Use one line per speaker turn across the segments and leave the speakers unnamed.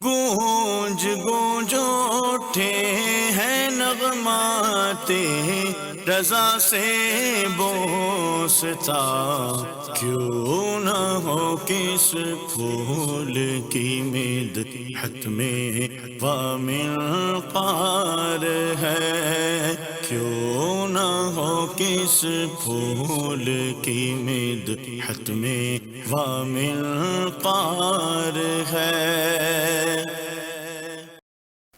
گونج گونج اٹھے ہیں نغمات رضا سے بوستا، کیوں نہ ہو کس پھول کی مدحت میں ومنقار ہے، کیوں نہ ہو کس پھول کی مدحت میں ومنقار ہے۔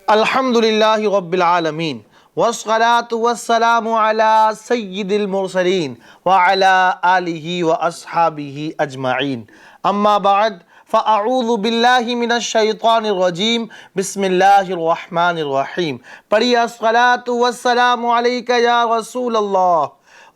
الحمدللہ رب العالمین والصلاة والسلام علی سید المرسلین وعلی آلہ واصحابہ اجمعین، اما بعد فاعوذ باللہ من الشیطان الرجیم، بسم اللہ الرحمن الرحیم۔ پڑھیے الصلاة والسلام علیک یا رسول اللہ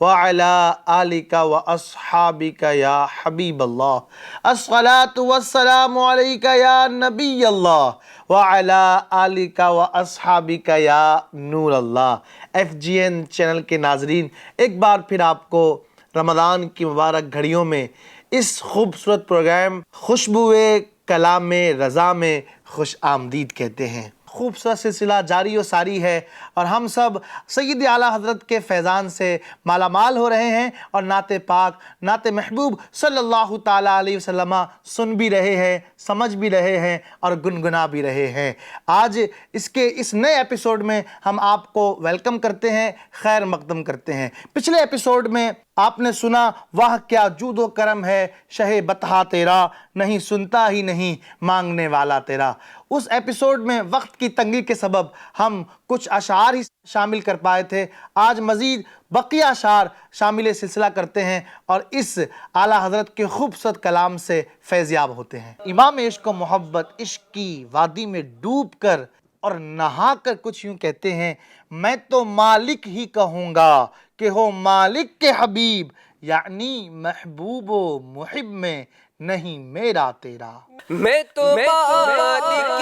وعلی آلک واصحابک یا حبیب اللہ، الصلاة والسلام علیک یا نبی اللہ وعلی آلک واصحابک یا نور اللہ۔ FGN چینل کے ناظرین، ایک بار پھر آپ کو رمضان کی مبارک گھڑیوں میں اس خوبصورت پروگرام خوشبوئے کلام رضا میں خوش آمدید کہتے ہیں۔ خوبصورت سلسلہ جاری و ساری ہے اور ہم سب سید اعلیٰ حضرت کے فیضان سے مالا مال ہو رہے ہیں اور نعت پاک، نعت محبوب صلی اللہ تعالیٰ علیہ وسلم سن بھی رہے ہیں، سمجھ بھی رہے ہیں اور گنگنا بھی رہے ہیں۔ آج اس نئے ایپیسوڈ میں ہم آپ کو ویلکم کرتے ہیں، خیر مقدم کرتے ہیں۔ پچھلے ایپیسوڈ میں آپ نے سنا واہ کیا جود و کرم ہے شہ بطحہ تیرا، نہیں سنتا ہی نہیں مانگنے والا تیرا۔ اس ایپیسوڈ میں وقت کی تنگی کے سبب ہم کچھ اشعار ہی شامل کر پائے تھے۔ آج مزید بقیہ اشعار شامل سلسلہ کرتے ہیں اور اس اعلیٰ حضرت کے خوبصورت کلام سے فیضیاب ہوتے ہیں۔ امام عشق و محبت عشق کی وادی میں ڈوب کر اور نہا کر کچھ یوں کہتے ہیں، میں تو مالک ہی کہوں گا کہ ہو مالک کے حبیب، یعنی محبوب و محب میں نہیں میرا تیرا۔
میں تو مالک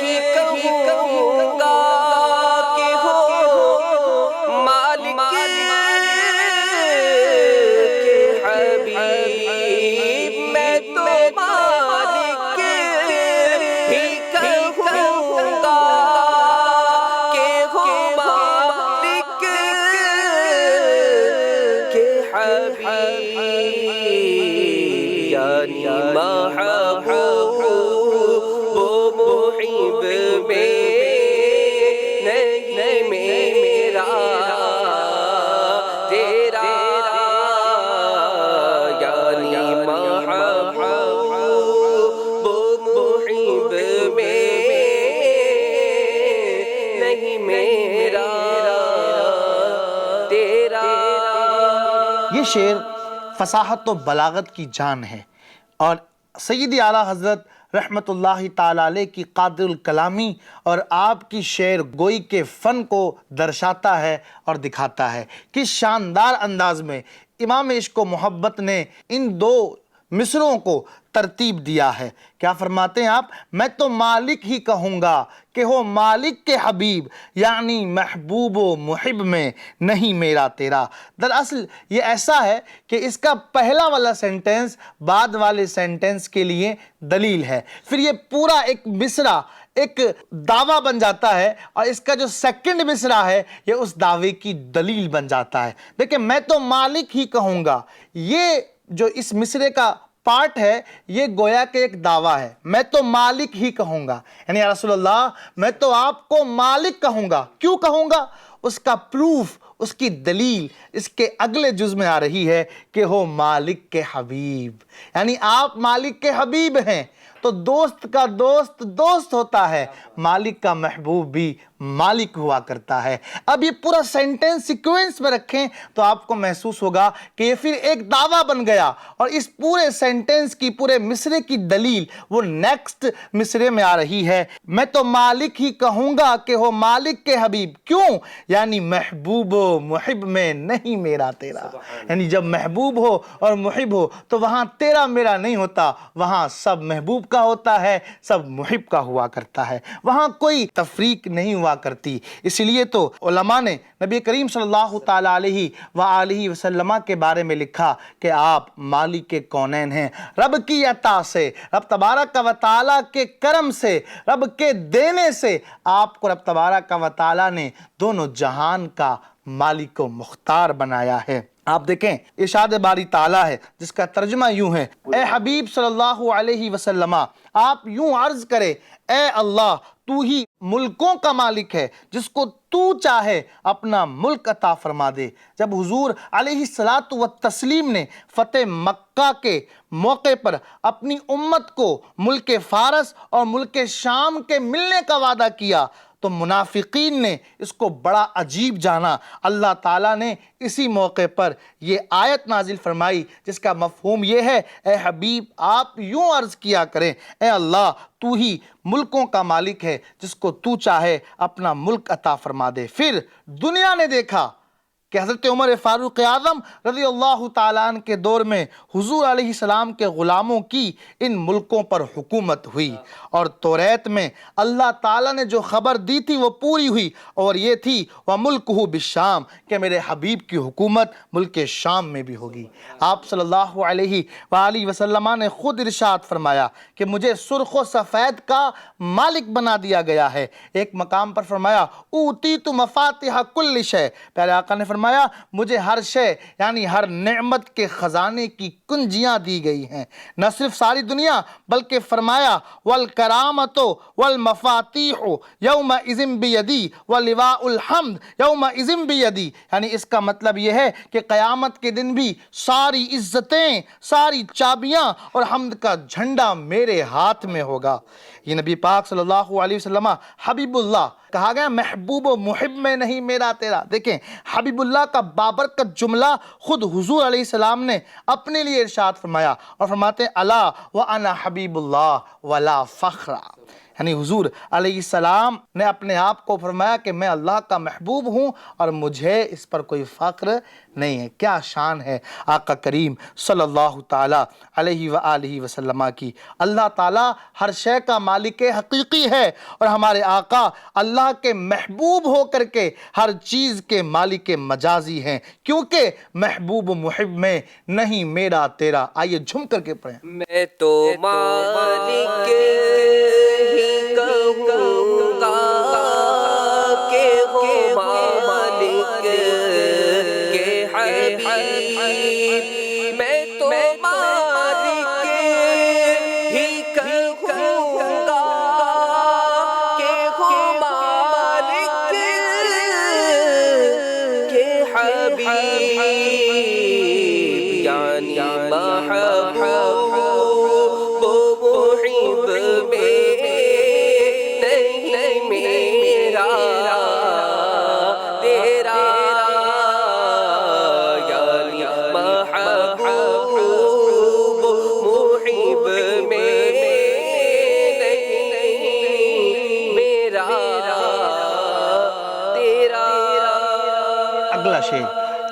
ہی کہوں گا کہ ہو مالک کے حبیب، میں تو مالک ہی کہوں گا کہ ہو مالک کے حبیب، یعنی محبوب و محب میں نہیں میرا تیرا، یعنی محبوب و محب میں نہیں میرا تیرا۔
یہ شعر فصاحت و بلاغت کی جان ہے اور سید اعلیٰ حضرت رحمت اللہ تعالیٰ علیہ کی قادر الکلامی اور آپ کی شعر گوئی کے فن کو درشاتا ہے اور دکھاتا ہے۔ کس شاندار انداز میں امام عشق و محبت نے ان دو مصرعوں کو ترتیب دیا ہے۔ کیا فرماتے ہیں آپ؟ میں تو مالک ہی کہوں گا کہ ہو مالک کے حبیب، یعنی محبوب و محب میں نہیں میرا تیرا۔ دراصل یہ ایسا ہے کہ اس کا پہلا والا سینٹنس بعد والے سینٹنس کے لیے دلیل ہے، پھر یہ پورا ایک مصرع ایک دعویٰ بن جاتا ہے اور اس کا جو سیکنڈ مصرع ہے یہ اس دعوے کی دلیل بن جاتا ہے۔ دیکھیں، میں تو مالک ہی کہوں گا، یہ جو اس مصرعے کا پارٹ ہے یہ گویا کہ ایک دعویٰ ہے، میں تو مالک ہی کہوں گا، یعنی یا رسول اللہ میں تو آپ کو مالک کہوں گا۔ کیوں کہوں گا؟ اس کا پروف، اس کی دلیل اس کے اگلے جز میں آ رہی ہے کہ ہو مالک کے حبیب، یعنی آپ مالک کے حبیب ہیں تو دوست کا دوست دوست ہوتا ہے، مالک کا محبوب بھی مالک ہوا کرتا ہے۔ اب یہ پورا سینٹنس سیکوینس میں رکھیں تو آپ کو محسوس ہوگا کہ یہ پھر ایک دعویٰ بن گیا اور اس پورے سینٹنس کی، پورے مصرعے کی دلیل وہ نیکسٹ مصرعے میں آ رہی ہے، میں تو مالک ہی کہوں گا کہ ہو مالک کے حبیب، کیوں؟ یعنی محبوب و محب میں نہیں میرا تیرا، یعنی جب محبوب ہو اور محب ہو تو وہاں تیرا میرا نہیں ہوتا، وہاں سب محبوب کا کا ہوتا ہے سب محب کا ہوا کرتا ہے، وہاں کوئی تفریق نہیں ہوا کرتی۔ اسی لیے تو علماء نے نبی کریم صلی اللہ تعالیٰ علیہ وآلہ وسلم کے بارے میں لکھا کہ آپ مالک کونین ہیں۔ رب کی عطا سے، رب تبارک و تعالیٰ کے کرم سے، رب کے دینے سے آپ کو رب تبارک و تعالیٰ نے دونوں جہان کا مالک و مختار بنایا ہے۔ آپ دیکھیں ارشاد باری تعالیٰ ہے جس کا ترجمہ یوں ہے، اے حبیب صلی اللہ علیہ وسلم آپ یوں عرض کرے، اے اللہ تو ہی ملکوں کا مالک ہے، جس کو تو چاہے اپنا ملک عطا فرما دے۔ جب حضور علیہ الصلاۃ والتسلیم نے فتح مکہ کے موقع پر اپنی امت کو ملک فارس اور ملک شام کے ملنے کا وعدہ کیا تو منافقین نے اس کو بڑا عجیب جانا۔ اللہ تعالیٰ نے اسی موقع پر یہ آیت نازل فرمائی جس کا مفہوم یہ ہے، اے حبیب آپ یوں عرض کیا کریں، اے اللہ تو ہی ملکوں کا مالک ہے، جس کو تو چاہے اپنا ملک عطا فرما دے۔ پھر دنیا نے دیکھا کہ حضرت عمر فاروق اعظم رضی اللہ تعالیٰ عنہ کے دور میں حضور علیہ السلام کے غلاموں کی ان ملکوں پر حکومت ہوئی، اور توریت میں اللہ تعالیٰ نے جو خبر دی تھی وہ پوری ہوئی، اور یہ تھی وَمُلْكُهُ بِالشَّامِ کہ میرے حبیب کی حکومت ملک شام میں بھی ہوگی۔ آپ صلی اللہ علیہ وآلہ وسلم نے خود ارشاد فرمایا کہ مجھے سرخ و سفید کا مالک بنا دیا گیا ہے۔ ایک مقام پر فرمایا اوتیت مفاتح کل شے، پیارے آقا نے فرمایا مجھے ہر شے یعنی ہر نعمت کے خزانے کی کنجیاں دی گئی ہیں، نہ صرف ساری دنیا بلکہ فرمایا والکرامت والمفاتیح یومئذ بیدی ولواء الحمد یومئذ بیدی، یعنی اس کا مطلب یہ ہے کہ قیامت کے دن بھی ساری عزتیں، ساری چابیاں اور حمد کا جھنڈا میرے ہاتھ میں ہوگا۔ یہ نبی پاک صلی اللہ علیہ وسلم حبیب اللہ کہا گیا، محبوب و محب میں نہیں میرا تیرا۔ دیکھیں حبیب اللہ کا بابرکت جملہ خود حضور علیہ السلام نے اپنے لیے ارشاد فرمایا، اور فرماتے ہیں الا وانا حبیب اللہ ولا فخر، یعنی حضور علیہ السلام نے اپنے آپ کو فرمایا کہ میں اللہ کا محبوب ہوں اور مجھے اس پر کوئی فخر نہیں ہے۔ کیا شان ہے آقا کریم صلی اللہ تعالیٰ علیہ وآلہ وسلم کی۔ اللہ تعالیٰ ہر شے کا مالک حقیقی ہے، اور ہمارے آقا اللہ کے محبوب ہو کر کے ہر چیز کے مالک مجازی ہیں، کیونکہ محبوب محب میں نہیں میرا تیرا۔ آئیے جھم کر کے پڑھیں،
میں تو مالک ہی کہوں گا کہ ہو مالک کے حبیب، میں تو مالک ہی کہوں گا کہ ہو مالک کے حبیب، یعنی محبوب محب میں نہیں میرا تیرا، یعنی محبوب محب میں نہیں میرا تیرا۔
اگلا شعر،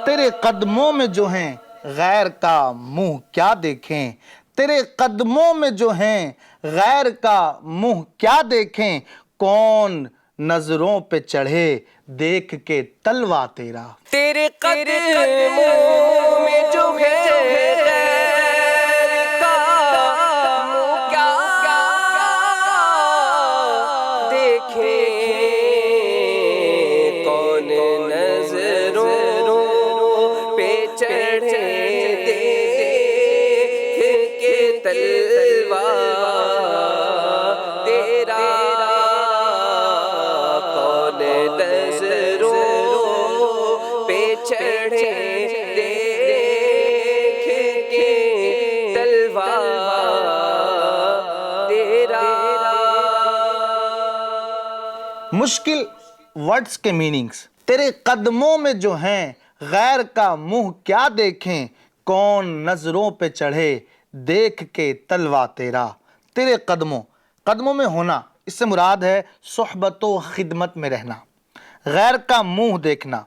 تیرے قدموں میں جو ہیں غیر کا منہ کیا دیکھیں، تیرے قدموں میں جو ہیں غیر کا منہ کیا دیکھیں، کون نظروں پہ چڑھے دیکھ کے تلوا تیرا۔
تیرے قدموں میں جو ہے غیر کا منہ کیا دیکھیں، کون نظروں پہ چڑھے دیکھ کے تلوا تیرا، کون نظروں پہ چڑھے دیکھ کے تلوا تیرا۔
مشکل ورڈز کے میننگز، تیرے قدموں میں جو ہیں غیر کا منہ کیا دیکھیں، کون نظروں پہ چڑھے دیکھ کے تلوا تیرا۔ تیرے قدموں میں ہونا، اس سے مراد ہے صحبت و خدمت میں رہنا، غیر کا منہ دیکھنا۔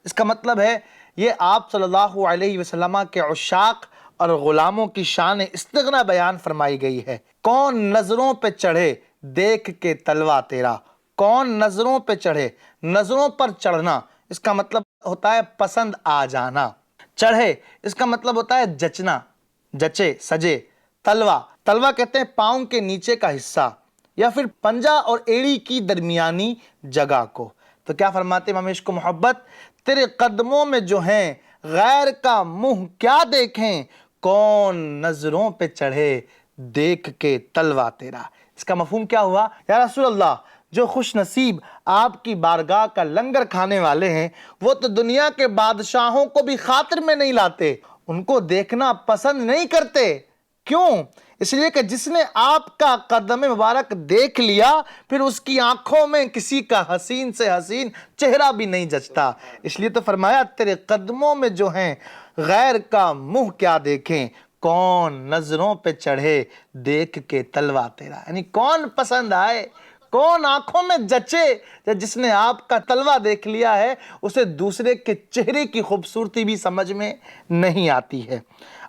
اس کا مطلب ہے یہ آپ صلی اللہ علیہ وسلم کے عشاق اور غلاموں کی شان استغنا بیان فرمائی گئی ہے۔ کون نظروں پہ چڑھے دیکھ کے تلوا تیرا، کون نظروں پہ چڑھے، نظروں پر چڑھنا اس کا مطلب ہوتا ہے پسند آ جانا، چڑھے اس کا مطلب ہوتا ہے جچنا، جچے سجے، تلوا، تلوا کہتے ہیں پاؤں کے نیچے کا حصہ یا پھر پنجہ اور ایڑی کی درمیانی جگہ کو۔ تو کیا فرماتے امام عشق و محبت، تیرے قدموں میں جو ہیں غیر کا منہ کیا دیکھیں، کون نظروں پہ چڑھے دیکھ کے تلوا تیرا۔ اس کا مفہوم کیا ہوا؟ یا رسول اللہ، جو خوش نصیب آپ کی بارگاہ کا لنگر کھانے والے ہیں وہ تو دنیا کے بادشاہوں کو بھی خاطر میں نہیں لاتے، ان کو دیکھنا پسند نہیں کرتے۔ کیوں؟ اس لیے کہ جس نے آپ کا قدم مبارک دیکھ لیا پھر اس کی آنکھوں میں کسی کا حسین سے حسین چہرہ بھی نہیں جچتا۔ اس لیے تو فرمایا تیرے قدموں میں جو ہیں غیر کا منہ کیا دیکھیں، کون نظروں پہ چڑھے دیکھ کے تلوا تیرا، یعنی کون پسند آئے، کون آنکھوں میں جچے، جس نے آپ کا تلوا دیکھ لیا ہے اسے دوسرے کے چہرے کی خوبصورتی بھی سمجھ میں نہیں آتی ہے۔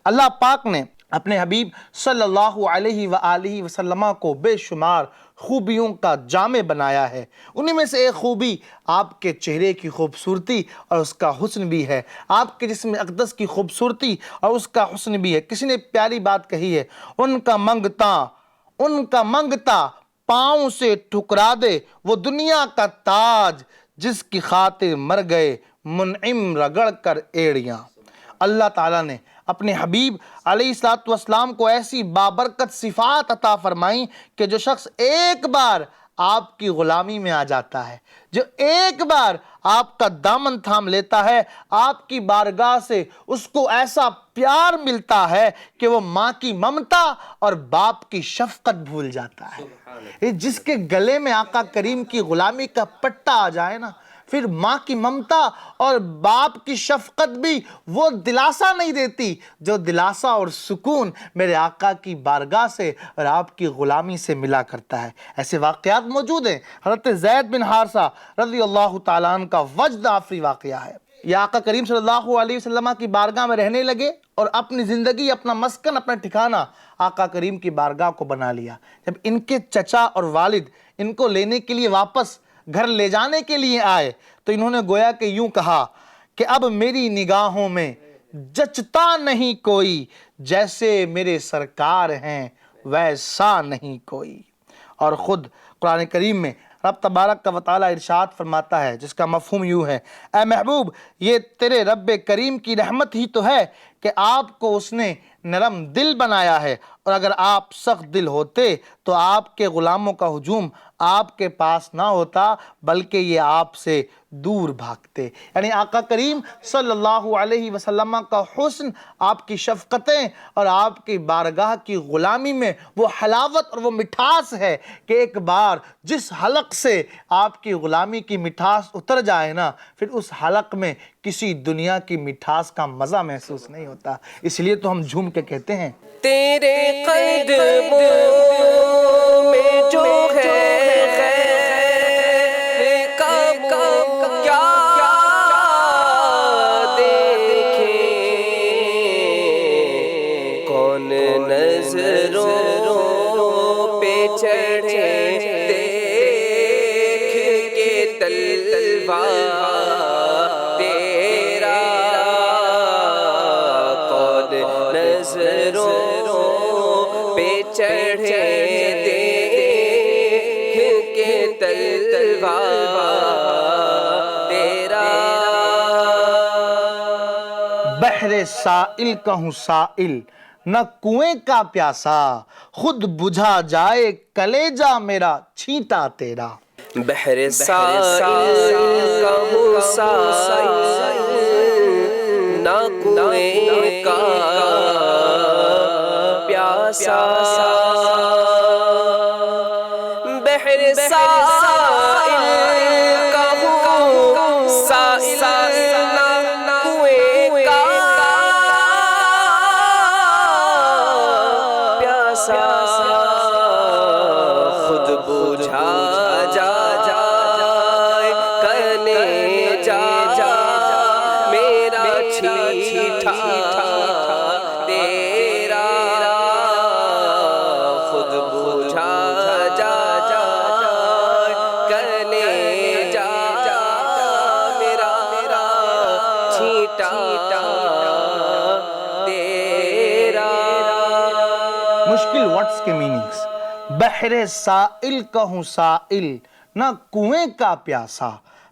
اللہ پاک نے اپنے حبیب صلی اللہ علیہ وآلہ وسلم کو بے شمار خوبیوں کا جامع بنایا ہے، انہی میں سے ایک خوبی آپ کے چہرے کی خوبصورتی اور اس کا حسن بھی ہے، آپ کے جسم اقدس کی خوبصورتی اور اس کا حسن بھی ہے۔ کسی نے پیاری بات کہی ہے، ان کا منگتا پاؤں سے ٹھکرا دے وہ دنیا کا تاج، جس کی خاطر مر گئے منعم رگڑ کر ایڑیاں۔ اللہ تعالیٰ نے اپنے حبیب علیہ السلام کو ایسی بابرکت صفات عطا فرمائیں کہ جو شخص ایک بار آپ کی غلامی میں آ جاتا ہے، جو ایک بار آپ کا دامن تھام لیتا ہے، آپ کی بارگاہ سے اس کو ایسا پیار ملتا ہے کہ وہ ماں کی ممتا اور باپ کی شفقت بھول جاتا ہے۔ جس کے گلے میں آقا کریم کی غلامی کا پٹا آ جائے نا، پھر ماں کی ممتا اور باپ کی شفقت بھی وہ دلاسا نہیں دیتی جو دلاسا اور سکون میرے آقا کی بارگاہ سے اور آپ کی غلامی سے ملا کرتا ہے۔ ایسے واقعات موجود ہیں۔ حضرت زید بن حارثہ رضی اللہ تعالیٰ عنہ کا وجد آفری واقعہ ہے۔ یہ آقا کریم صلی اللہ علیہ وسلم کی بارگاہ میں رہنے لگے اور اپنی زندگی، اپنا مسکن، اپنا ٹھکانہ آقا کریم کی بارگاہ کو بنا لیا۔ جب ان کے چچا اور والد ان کو لینے کے لیے واپس گھر لے جانے کے لیے آئے تو انہوں نے گویا کہ یوں کہا کہ اب میری نگاہوں میں جچتا نہیں کوئی، جیسے میرے سرکار ہیں ویسا نہیں کوئی۔ اور خود قرآن کریم میں رب تبارک و تعالیٰ ارشاد فرماتا ہے جس کا مفہوم یوں ہے، اے محبوب یہ تیرے رب کریم کی رحمت ہی تو ہے کہ آپ کو اس نے نرم دل بنایا ہے، اور اگر آپ سخت دل ہوتے تو آپ کے غلاموں کا ہجوم آپ کے پاس نہ ہوتا بلکہ یہ آپ سے دور بھاگتے۔ یعنی آقا کریم صلی اللہ علیہ وسلم کا حسن، آپ کی شفقتیں اور آپ کی بارگاہ کی غلامی میں وہ حلاوت اور وہ مٹھاس ہے کہ ایک بار جس حلق سے آپ کی غلامی کی مٹھاس اتر جائے نا، پھر اس حلق میں کسی دنیا کی مٹھاس کا مزہ محسوس نہیں ہوتا۔ اس لیے تو ہم جھوم کے کہتے ہیں
تیرے قدموں میں جو ہے خیر کا منہ کیا دیکھیں، کون نظروں پہ چڑھے دیکھ کے تلوا تیرا، کون نظروں پہ چڑھے دیکھ کے تلوا تیرا۔
بحر سائل کہوں سائل نہ کنویں کا پیاسا، خود بجھا جائے کلیجہ میرا چھینٹا تیرا۔
بحر سائل کہوں سائل نہ کنویں کا پیاسا، بحر سائل کہوں سائل نہ کنویں کا پیاسا، خود بجھا جائے کلیجہ میرا چھیٹا تیرا، خود
بحر سائل کا ہوں سائل، نہ کنویں کا پیاسا۔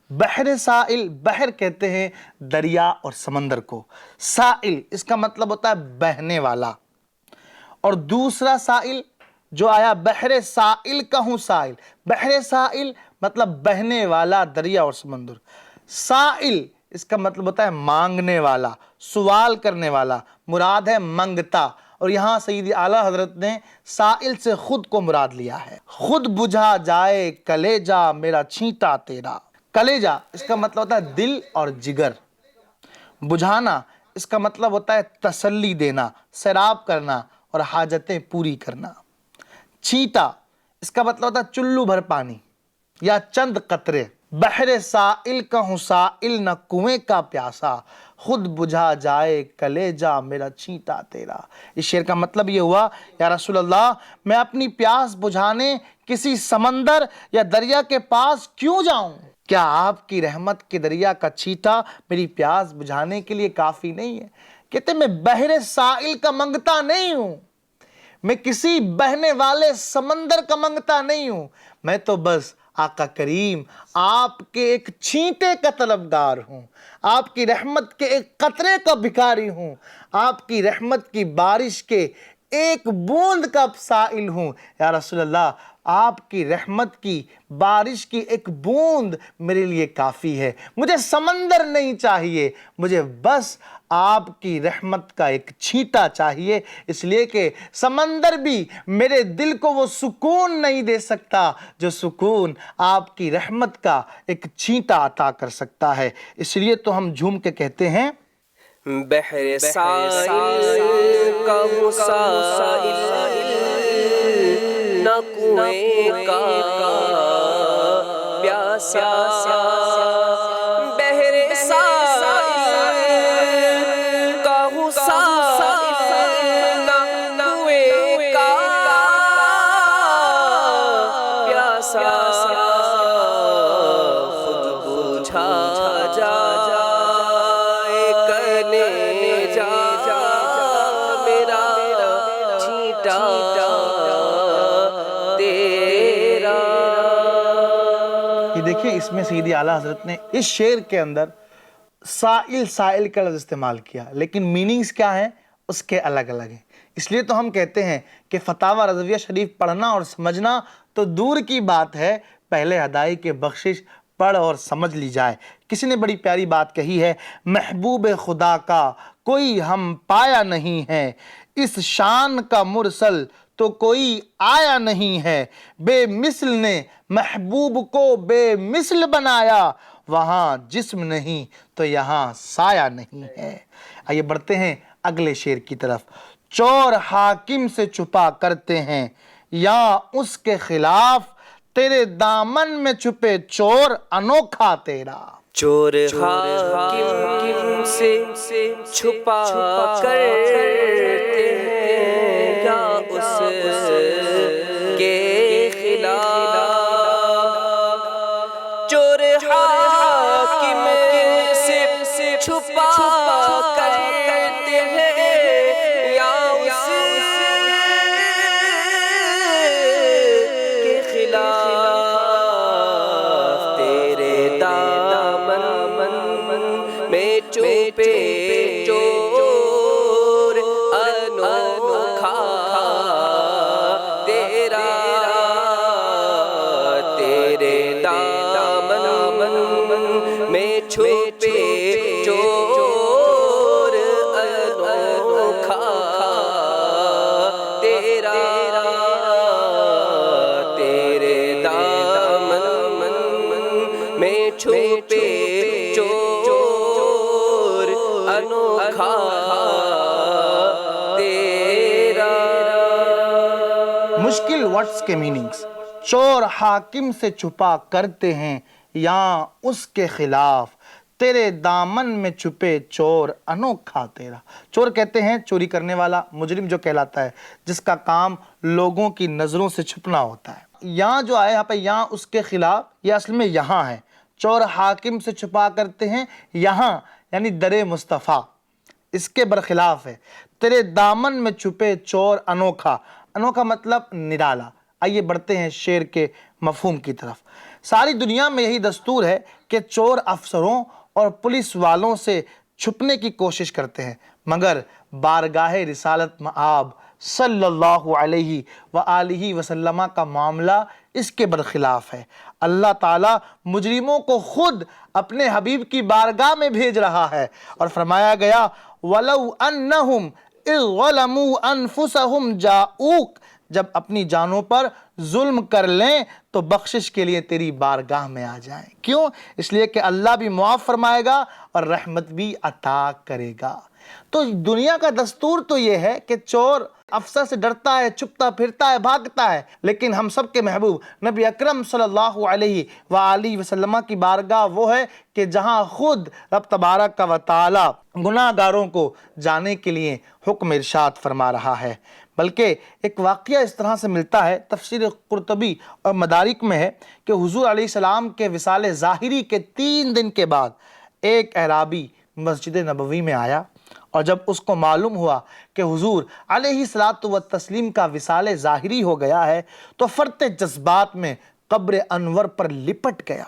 بحر سائل، بحر کہتے ہیں دریا اور سمندر کو، سائل اس کا مطلب ہوتا ہے بہنے والا، اور دوسرا سائل جو آیا بحر سائل کا ہوں سائل، بحر سائل مطلب بہنے والا دریا اور سمندر، سائل اس کا مطلب ہوتا ہے مانگنے والا، سوال کرنے والا، مراد ہے منگتا، اور یہاں سیدی اعلیٰ حضرت نے سائل سے خود کو مراد لیا ہے۔ خود بجھا جائے کلیجہ میرا چھینٹا تیرا، کلیجہ اس کا مطلب ہوتا ہے دل اور جگر، بجھانا اس کا مطلب ہوتا ہے تسلی دینا، سیراب کرنا اور حاجتیں پوری کرنا، چھینٹا اس کا مطلب ہوتا ہے چلو بھر پانی یا چند قطرے۔ بحر سائل کا ہوں سائل، نہ کنویں کا پیاسا، خود بجھا جائے کلیجہ میرا چھینٹا تیرا۔ اس شعر کا مطلب یہ ہوا، یا رسول اللہ میں اپنی پیاس بجھانے کسی سمندر یا دریا کے پاس کیوں جاؤں؟ کیا آپ کی رحمت کے دریا کا چھینٹا میری پیاس بجھانے کے لیے کافی نہیں ہے؟ کہتے میں بحر سائل کا منگتا نہیں ہوں، میں کسی بہنے والے سمندر کا منگتا نہیں ہوں، میں تو بس آقا کریم آپ کے ایک چھینٹے کا طلبگار ہوں، آپ کی رحمت کے ایک قطرے کا بھکاری ہوں، آپ کی رحمت کی بارش کے ایک بوند کا سائل ہوں۔ یا رسول اللہ آپ کی رحمت کی بارش کی ایک بوند میرے لیے کافی ہے، مجھے سمندر نہیں چاہیے، مجھے بس آپ کی رحمت کا ایک چھینٹا چاہیے، اس لیے کہ سمندر بھی میرے دل کو وہ سکون نہیں دے سکتا جو سکون آپ کی رحمت کا ایک چھینٹا عطا کر سکتا ہے۔ اس لیے تو ہم جھوم کے کہتے ہیں
بحر سائل کا ہوں سائل، نہ کنویں کا پیاسا۔ بحر سائل کا ہوں سائل، نہ کنویں کا پیاسا۔ خود بجھا جائے کلیجہ میرا چھینٹا تیرا۔
یہ دیکھیں اس میں سیدی اعلیٰ حضرت نے اس شعر کے اندر سائل سائل کا لفظ استعمال کیا، لیکن میننگز کیا ہیں اس کے الگ الگ ہیں۔ اس لیے تو ہم کہتے ہیں کہ فتاوی رضویہ شریف پڑھنا اور سمجھنا تو دور کی بات ہے، پہلے ہدائی کے بخشش پڑھ اور سمجھ لی جائے۔ کسی نے بڑی پیاری بات کہی ہے، محبوب خدا کا کوئی ہم پایا نہیں ہے، اس شان کا مرسل تو کوئی آیا نہیں ہے، بے مثل نے محبوب کو بے مثل بنایا، وہاں جسم نہیں تو یہاں سایہ نہیں ہے۔ آئیے بڑھتے ہیں اگلے شعر کی طرف۔ چور حاکم سے چھپا کرتے ہیں یا اس کے خلاف، تیرے دامن میں چھپے چور انوکھا تیرا۔
چور حاکم سے چھپا کرتے ہیں یا اس کے خلاف، چور حاکم سے چھپا کرتے ہیں یا اس کے خلاف، تیرے دامن میں چھپے چور انوکھا تیرا، تیرے دامن میں چھپے چور انوکھا تیرا، تیرے دامن میں چھپے چور انوکھا تیرا۔
مشکل ورڈز کے میننگز، چور حاکم سے چھپا کرتے ہیں یا اس کے خلاف، تیرے دامن میں چھپے چور انوکھا تیرا۔ چور کہتے ہیں چوری کرنے والا، مجرم جو کہلاتا ہے جس کا کام لوگوں کی نظروں سے چھپنا ہوتا ہے۔ یہاں جو آئے یہاں پہ یہاں اس کے خلاف، یہ اصل میں یہاں ہے، چور حاکم سے چھپا کرتے ہیں یہاں یعنی در مصطفیٰ، اس کے برخلاف ہے۔ تیرے دامن میں چھپے چور انوکھا، انوکھا مطلب نرالا، آئیے بڑھتے ہیں شعر کے مفہوم کی طرف۔ ساری دنیا میں یہی دستور ہے کہ چور افسروں اور پولیس والوں سے چھپنے کی کوشش کرتے ہیں، مگر بارگاہ رسالت مآب صلی اللہ علیہ وآلہ وسلم کا معاملہ اس کے برخلاف ہے۔ اللہ تعالیٰ مجرموں کو خود اپنے حبیب کی بارگاہ میں بھیج رہا ہے، اور فرمایا گیا وَلَوْ أَنَّهُمْ إِذْ ظَلَمُوا أَنفُسَهُمْ جَاءُوكَ، جب اپنی جانوں پر ظلم کر لیں تو بخشش کے لیے تیری بارگاہ میں آ جائیں۔ کیوں؟ اس لیے کہ اللہ بھی معاف فرمائے گا اور رحمت بھی عطا کرے گا۔ تو دنیا کا دستور تو یہ ہے کہ چور افسر سے ڈرتا ہے، چھپتا پھرتا ہے، بھاگتا ہے، لیکن ہم سب کے محبوب نبی اکرم صلی اللہ علیہ وآلہ وسلم کی بارگاہ وہ ہے کہ جہاں خود رب تبارک و تعالی گناہ گاروں کو جانے کے لیے حکم ارشاد فرما رہا ہے۔ بلکہ ایک واقعہ اس طرح سے ملتا ہے، تفسیر قرطبی اور مدارک میں ہے کہ حضور علیہ السلام کے وصال ظاہری کے 3 دن کے بعد ایک اعرابی مسجد نبوی میں آیا، اور جب اس کو معلوم ہوا کہ حضور علیہ الصلوۃ والتسلیم کا وصال ظاہری ہو گیا ہے تو فرط جذبات میں قبر انور پر لپٹ گیا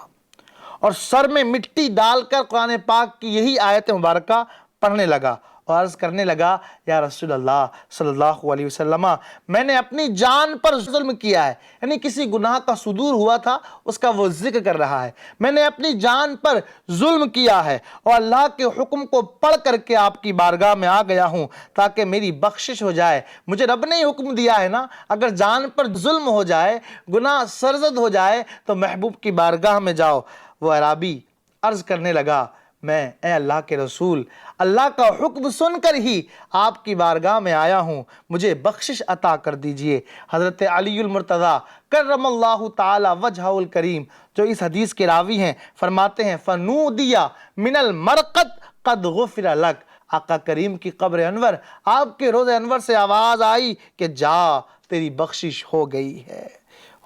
اور سر میں مٹی ڈال کر قرآن پاک کی یہی آیت مبارکہ پڑھنے لگا اور عرض کرنے لگا یا رسول اللہ صلی اللہ علیہ وسلم، میں نے اپنی جان پر ظلم کیا ہے، یعنی کسی گناہ کا صدور ہوا تھا اس کا وہ ذکر کر رہا ہے، میں نے اپنی جان پر ظلم کیا ہے اور اللہ کے حکم کو پڑھ کر کے آپ کی بارگاہ میں آ گیا ہوں تاکہ میری بخشش ہو جائے۔ مجھے رب نے حکم دیا ہے نا، اگر جان پر ظلم ہو جائے، گناہ سرزد ہو جائے تو محبوب کی بارگاہ میں جاؤ۔ وہ اعرابی عرض کرنے لگا میں اے اللہ کے رسول، اللہ کا حکم سن کر ہی آپ کی بارگاہ میں آیا ہوں، مجھے بخشش عطا کر دیجئے۔ حضرت علی المرتضیٰ کرم اللہ تعالی وجہہ الکریم جو اس حدیث کے راوی ہیں فرماتے ہیں فَنُودِيَ مِنَ الْمَرْقَدِ قَدْ غُفِرَ لَكَ، آقا کریم کی قبر انور، آپ کے روضہ انور سے آواز آئی کہ جا تیری بخشش ہو گئی ہے۔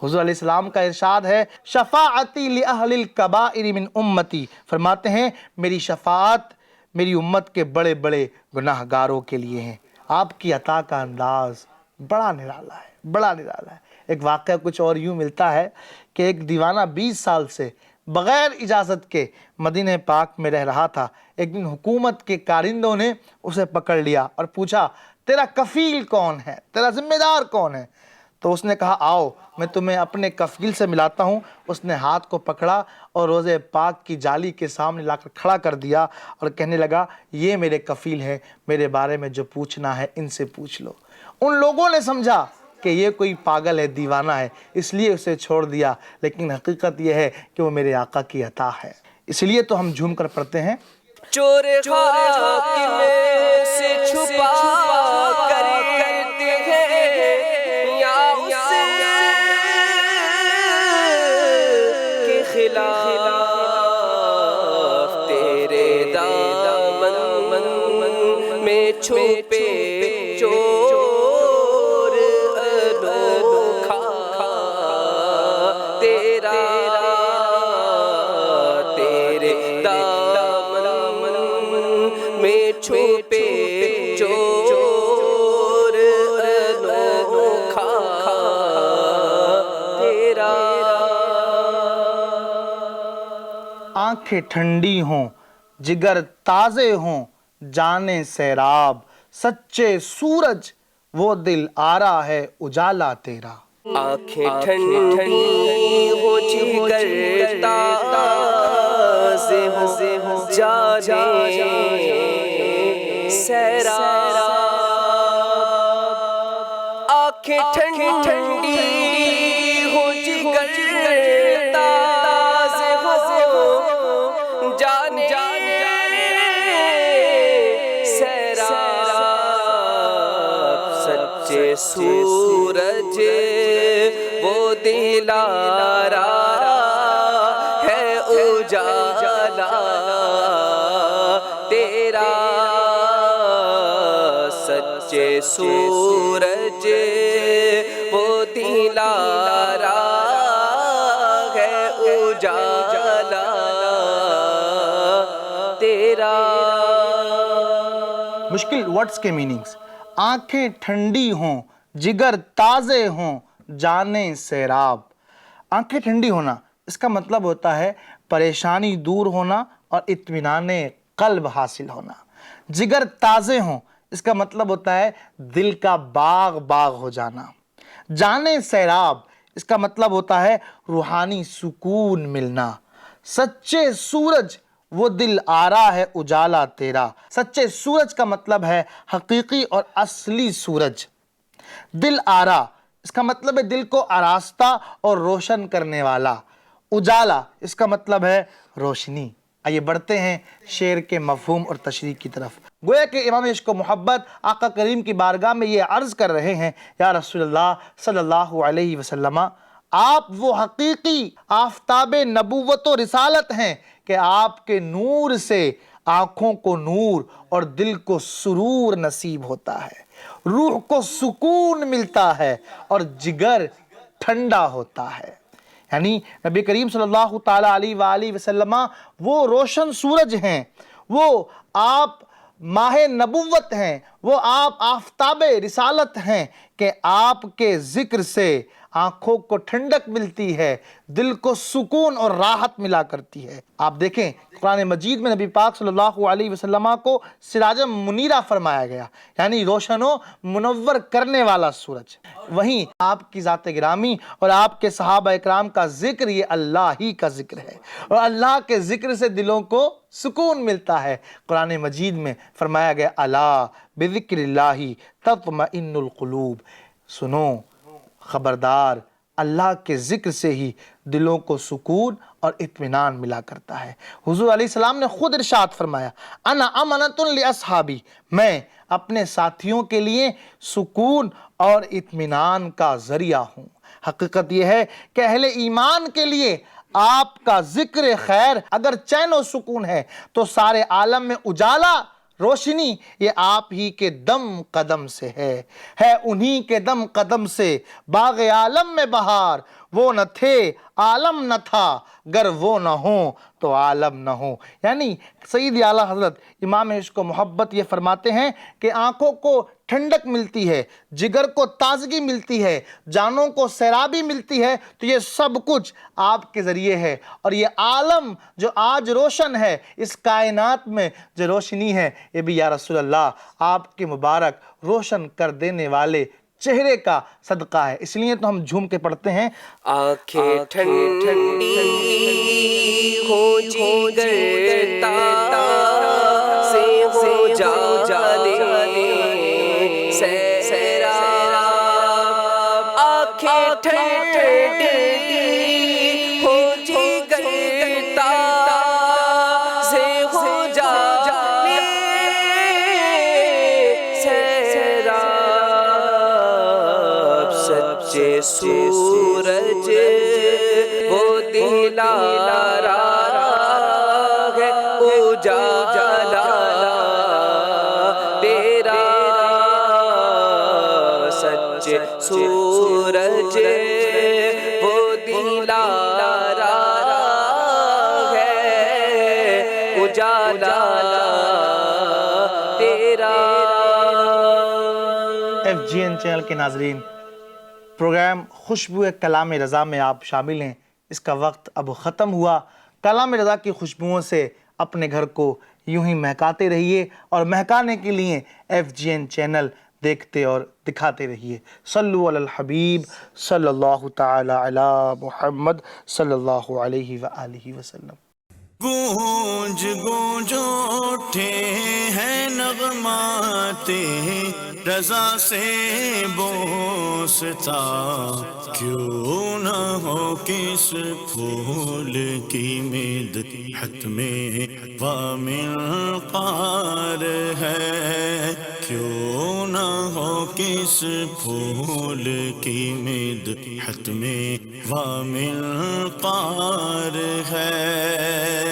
حضور علیہ السلام کا ارشاد ہے شفاعتی لأہل الکبائر من امتی، فرماتے ہیں میری شفاعت میری امت کے بڑے بڑے گناہ گاروں کے لیے ہیں۔ آپ کی عطا کا انداز بڑا نرالا ہے، بڑا نرالا ہے۔ ایک واقعہ کچھ اور یوں ملتا ہے کہ ایک دیوانہ 20 سال سے بغیر اجازت کے مدینہ پاک میں رہ رہا تھا۔ ایک دن حکومت کے کارندوں نے اسے پکڑ لیا اور پوچھا تیرا کفیل کون ہے، تیرا ذمہ دار کون ہے؟ تو اس نے کہا آؤ میں تمہیں اپنے کفیل سے ملاتا ہوں۔ اس نے ہاتھ کو پکڑا اور روضہ پاک کی جالی کے سامنے لا کر کھڑا کر دیا اور کہنے لگا یہ میرے کفیل ہیں، میرے بارے میں جو پوچھنا ہے ان سے پوچھ لو۔ ان لوگوں نے سمجھا کہ یہ کوئی پاگل ہے، دیوانہ ہے، اس لیے اسے چھوڑ دیا، لیکن حقیقت یہ ہے کہ وہ میرے آقا کی عطا ہے۔ اس لیے تو ہم جھوم کر پڑھتے ہیں
چور خاک میں سے چھپا کر کرتے ہیں یا اس کے خلاف تیرے دامن میں چھپے چور انوکھا تیرا تیرے دامن میں چھپے چور انوکھا تیرا۔
آنکھیں ٹھنڈی ہوں جگر تازے ہوں جانے سیراب، سچے سورج وہ دل آرا ہے اجالا تیرا۔
آنکھیں ٹھنڈی ہو جگر تازے ہو جانے سیراب، آنکھیں ٹھنڈی ہو جگر تازے ہو جانے سیراب، سچے سورج وہ دلارا ہے اجالا تیرا، سچے سورج وہ دلارا ہے اجالا تیرا۔
مشکل ورڈز کے میننگز، آنکھیں ٹھنڈی ہوں جگر تازے ہوں جانیں سیراب۔ آنکھیں ٹھنڈی ہونا اس کا مطلب ہوتا ہے پریشانی دور ہونا اور اطمینان قلب حاصل ہونا۔ جگر تازے ہوں اس کا مطلب ہوتا ہے دل کا باغ باغ ہو جانا۔ جانیں سیراب اس کا مطلب ہوتا ہے روحانی سکون ملنا۔ سچے سورج وہ دل آرا ہے اجالا تیرا۔ سچے سورج کا مطلب ہے حقیقی اور اصلی سورج۔ دل آرا اس کا مطلب ہے دل کو آراستہ اور روشن کرنے والا۔ اجالا اس کا مطلب ہے روشنی۔ آئیے بڑھتے ہیں شعر کے مفہوم اور تشریح کی طرف۔ گویا کہ امام عشق و محبت آقا کریم کی بارگاہ میں یہ عرض کر رہے ہیں، یا رسول اللہ صلی اللہ علیہ وسلم، آپ وہ حقیقی آفتاب نبوت و رسالت ہیں کہ آپ کے نور سے آنکھوں کو نور اور دل کو سرور نصیب ہوتا ہے، روح کو سکون ملتا ہے اور جگر ٹھنڈا ہوتا ہے۔ یعنی نبی کریم صلی اللہ تعالیٰ علیہ وآلہ وسلم وہ روشن سورج ہیں، وہ آپ ماہ نبوت ہیں، وہ آپ آفتاب رسالت ہیں کہ آپ کے ذکر سے آنکھوں کو ٹھنڈک ملتی ہے، دل کو سکون اور راحت ملا کرتی ہے۔ آپ دیکھیں قرآن مجید میں نبی پاک صلی اللہ علیہ وسلم کو سراجم منیرہ فرمایا گیا، یعنی روشن و منور کرنے والا سورج۔ وہیں آپ کی ذات گرامی اور آپ کے صحابہ اکرام کا ذکر یہ اللہ ہی کا ذکر ہے، اور اللہ کے ذکر سے دلوں کو سکون ملتا ہے۔ قرآن مجید میں فرمایا گیا الا بذکر اللہ تطمئن القلوب، سنو خبردار اللہ کے ذکر سے ہی دلوں کو سکون اور اطمینان ملا کرتا ہے۔ حضور علیہ السلام نے خود ارشاد فرمایا انا امنۃ لاصحابی، میں اپنے ساتھیوں کے لیے سکون اور اطمینان کا ذریعہ ہوں۔ حقیقت یہ ہے کہ اہل ایمان کے لیے آپ کا ذکر خیر اگر چین و سکون ہے تو سارے عالم میں اجالا روشنی یہ آپ ہی کے دم قدم سے ہے انہی کے دم قدم سے باغ عالم میں بہار، وہ نہ تھے عالم نہ تھا، گر وہ نہ ہوں تو عالم نہ ہو۔ یعنی سید اعلیٰ حضرت امام عشق و محبت یہ فرماتے ہیں کہ آنکھوں کو ٹھنڈک ملتی ہے، جگر کو تازگی ملتی ہے، جانوں کو سیرابی ملتی ہے، تو یہ سب کچھ آپ کے ذریعے ہے۔ اور یہ عالم جو آج روشن ہے، اس کائنات میں جو روشنی ہے، یہ بھی یا رسول اللہ آپ کے مبارک روشن کر دینے والے چہرے کا صدقہ ہے۔ اس لیے تو ہم جھوم کے پڑھتے ہیں
آنکھیں ٹھنڈی ہو جگر تار سے ہو جالے سیراب، آنکھیں ٹھنڈی ہو جگر تار سے ہو جالے سیراب، سچے سورج وہ دل آرا ہے اجالا تیرا، سچے سورج وہ دل آرا ہے اجالا تیرا۔
FGN چینل کے ناظرین، پروگرام خوشبو کلام رضا میں آپ شامل ہیں۔ اس کا وقت اب ختم ہوا۔ کلام رضا کی خوشبوؤں سے اپنے گھر کو یوں ہی مہکاتے رہیے، اور مہکانے کے لیے FGN چینل دیکھتے اور دکھاتے رہیے۔ صلو علی الحبیب صلی اللہ تعالی علی محمد صلی اللہ علیہ وآلہ وسلم۔
گونج گونج اٹھے ہیں نغمات رضا سے بوستا، کیوں نہ ہو کس پھول کی مدحت میں ومنقار ہے، کیوں نہ ہو کس پھول کی مدحت میں ومنقار ہے۔